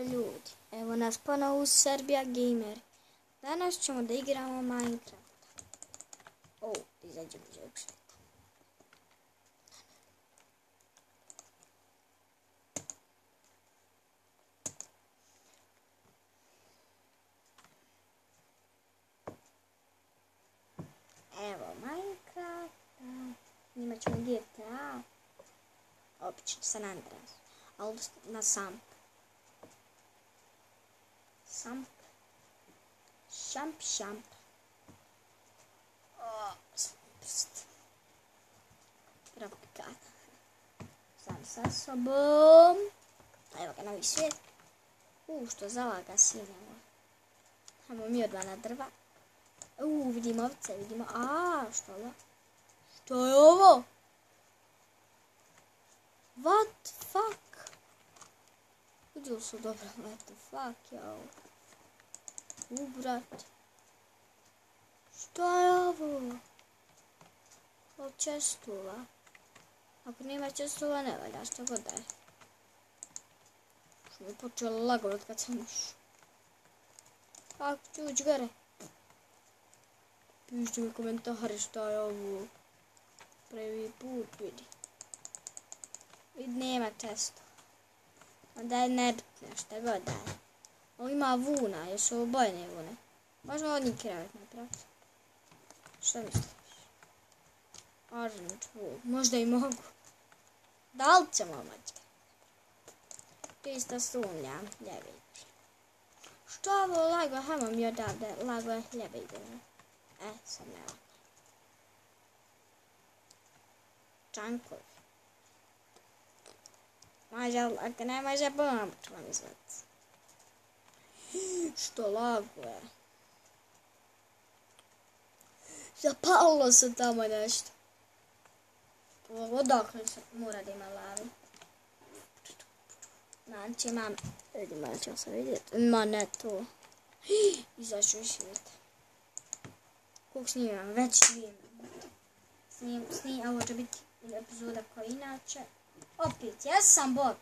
ljudi, evo nas ponovo uz Serbia Gamer. Danas ćemo da igramo Minecraft. Izađemo iz ovog sveta. Evo Minecraft, imat ćemo GTA, opće San Andreas, ali na Samp. Šamp. Propikat. Sam sa sobom. Evo ga novi svijet. Što zalaga sinjamo. Hajmo mi odmah na drva. Vidimo ovce, vidimo. Što je ovo? What fuck? Uđu su dobro, what the fuck je ovo? Brat. Što je ovo? Ovo čestula. Ako nema čestula ne valja, što god da je. Što mi je počelo lagovat kad sam ušao. Kako ću ući gore? Pišite mi komentare šta je ovo. Prvi put vidi. Nema često. Onda je nebitno šta god da je. Ovo ima vuna, još ovo bojne vune. Možemo od njih krevet napraviti. Šta misliš? Orange wool. Možda i mogu. Da li ćemo mačke? Čista sumnjam. Ljebe i što je ovo lago? Hajmo mi odavde. Lago je ljebe i drže. Sad ne lago. Čankovi. Može, ako ne može, bombu ću vam izvati. Što lago je. Zapalilo se tamo nešto. Odakle se mora da ima lavi. Znači imam, vidimo da ćemo se vidjeti. Ma ne to. Izaću iz svijeta. Koliko snimam? Već snimam. Ovo će biti epizoda koja inače. Opet, ja sam bot.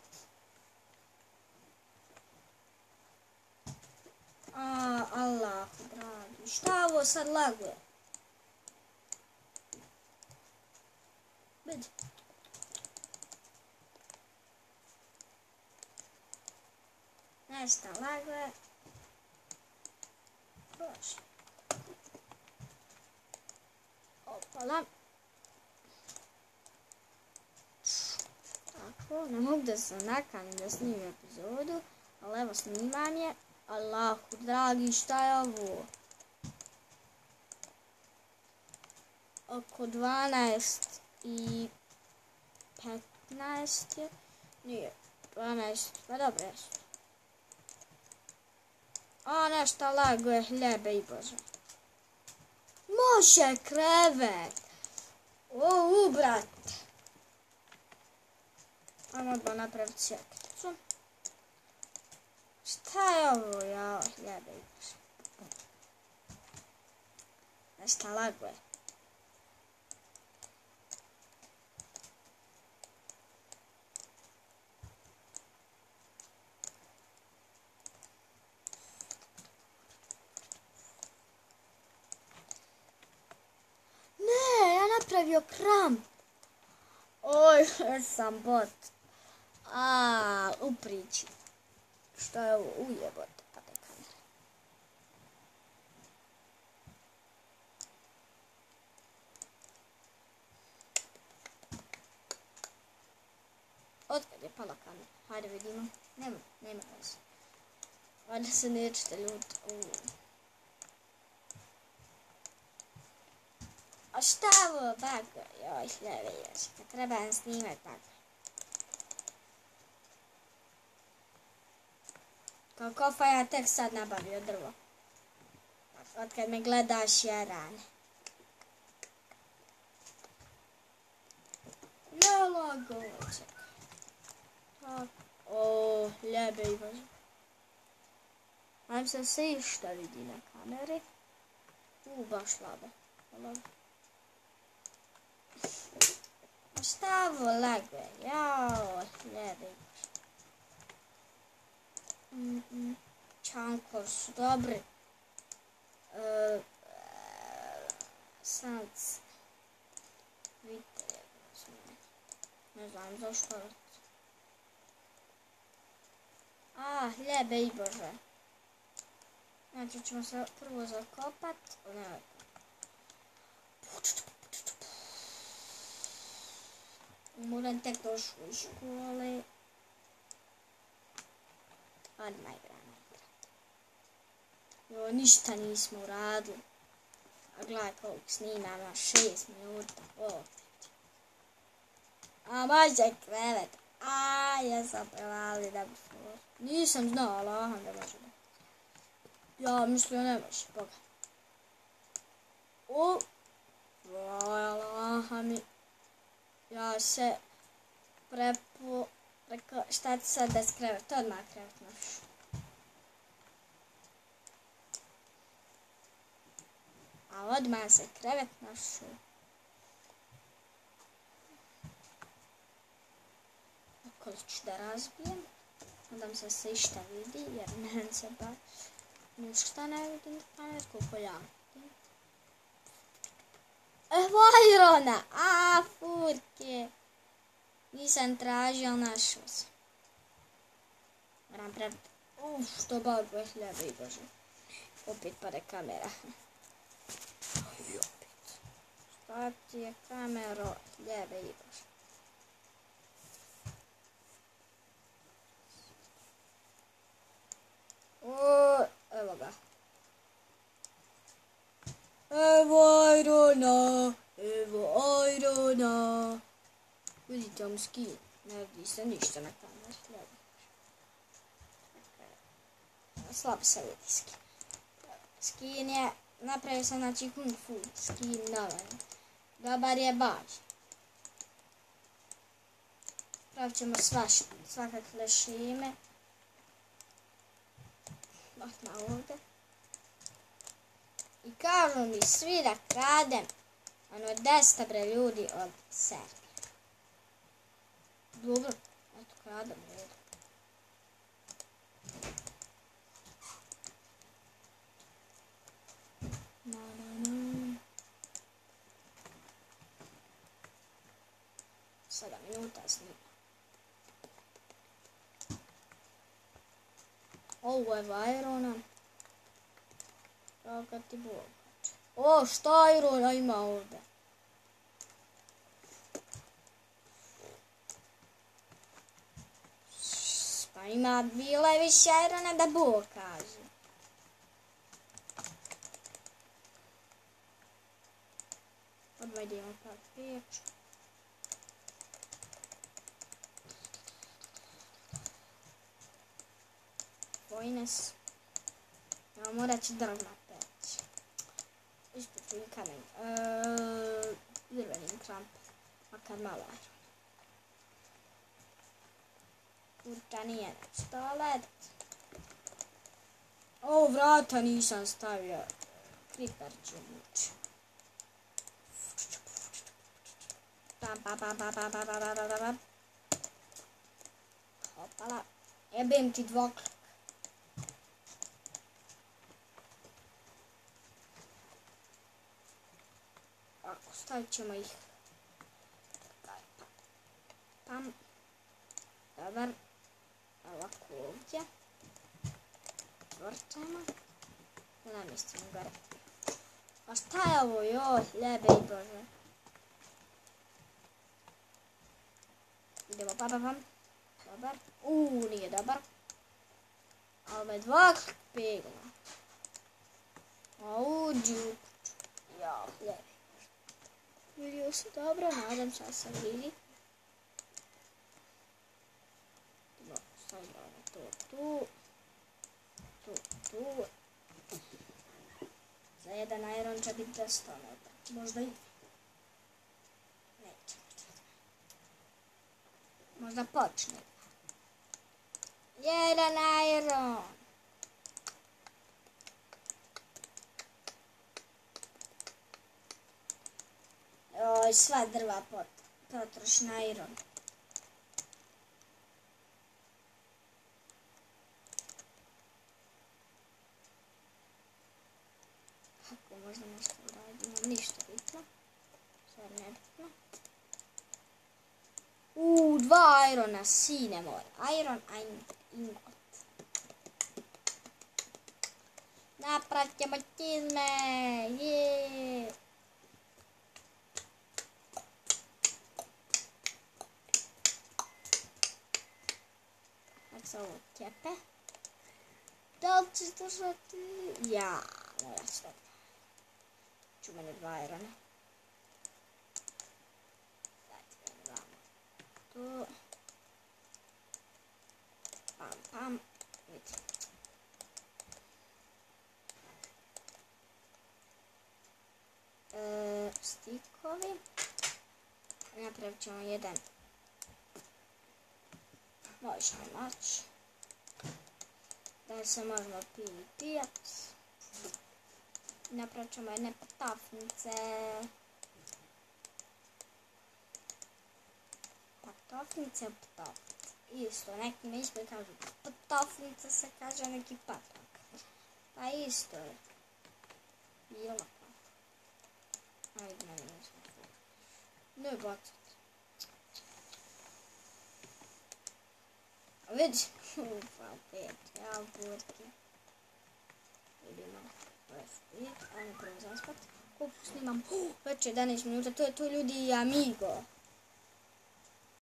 Allah, dragi. Šta ovo sad laguje? Vidi. Nešto laguje. Bože. Opala. Tako, ne mogu da se nakanim da snimim epizodu, ali evo snimanje. Allahu dragi, šta je ovo? Oko 12 i 15 je. Nije, 12, pa dobro jesu. Nešto laguje hljebe i bože. Može krevet. Brate. Ajmo odmah napraviti sjekricu. Šta je ovo, jao, hljebe i bože. Nešto laguje. Napravio kramp. Sam bot. U priči. Što je ovo? Ujebote, pa te kamere. Otkad je pala kamera? Hajde vidimo. Nema veze. Valjda se nećete ljuti. A šta je ovo bago? Joj, hljebe još. Kad trebam snimat bago. Kao kofa ja tek sad nabavio drvo. Otkad me gledaš jeran. Ne lago. Hljebe i bože. Ajmo se išta vidi na kameri. Baš slabo. Šta ovo laguje? Jao, hljebe i bože. Čankor su dobri. Sad vidite, ne znam zašto. Hljebe i bože. Znači ćemo se prvo zakopat. Moram tek došli iz škole. Odmah igramo. Jo, ništa nismo uradili. A gledaj koliko snimamo, 6 minuta. A može krevet. Ja sam prevali da bi svoj. Nisam znao, Allaha da može da. Ja mislio ne može, boga. Allaha mi. Ja se rekao šta ti sad bez kreveta, odmah krevet našu. A odmah se krevet našu. Okolić da razbijem. Nadam se se išta vidi jer ne se baš ništa ne vidim na kamer koliko ja vidim. Evo Irona! Furke! Nisam tražio, ali našao sam. Moram praviti. Što bal 2000 i bože. Opet pade kamera. I opet. Šta ti je kamero? Ljebe i bože. Evo ga. Evo Irona! Evo Irona! Vidite vam skin. Ne vidi se ništa na kameru. Slabo se vidi skin. Skin je, napravio sam znači kung fu skin novan. Dobar je baš. Pravit ćemo svakakle šime. Odmah ovdje. I kažu mi svi da kradem 10 ljudi od Serbije. Dobro, eto kradem ovdje. Sada minuta snima. Ovo je Irona. Kao kad ti Bog. Šta Irona ima ovdje? Pa ima bile više Irona da Bog kaže. Odmah idemo pravi pečku. Vojnes. Ja morat ću drvna peći. Ispred i kamen. Drvenim kramp. Makar malo. Kurta nije nešto led. Vrata nisam stavio. Creeper ću mući. Hopala. Jebem ti dvoklak. Ovako, stavit ćemo ih. Pam. Dobar. Ovako ovdje. Vrćemo. Da namjestimo gore. A šta je ovo? Joj, ljebe i bože. Idemo pam. Dobar. Nije dobar. A ove dva pegla. Džup. Ja, ljebe. Vidio se dobro, nadam se da se vidi. Stavljamo to tu. Tu. Za jedan iron će biti 10 metra. Možda i neće. Možda počne. Jedan iron. Sva drva potroš na iron. ovako možda nešto uradimo, ništa bitno. Sad nebitno. 2 irona, sine moj. Iron ingot. Napravit ćemo čizme, jeee. Nek se ovo tjepe. Da li ćeš držati? Ja, mora se dobro. Ću mene 2 irona. Dajte mi vamo. Tu. Pam, pam. Vidite. Stikovi. Napravit ćemo jedan noćni mač. Da se možemo pijat. Napravit ćemo jedne patafnice. Patafnice. Isto, neki me ispred kažu patafnica se kaže neki patak. Pa isto je. Bila patak. Ajde, ne bacati. Vidi, opet, jaburke. Vidimo, to je sprit, ajmo prvo zaspat. Koliko snimam? Već 11 minuta, to je to ljudi Amigo.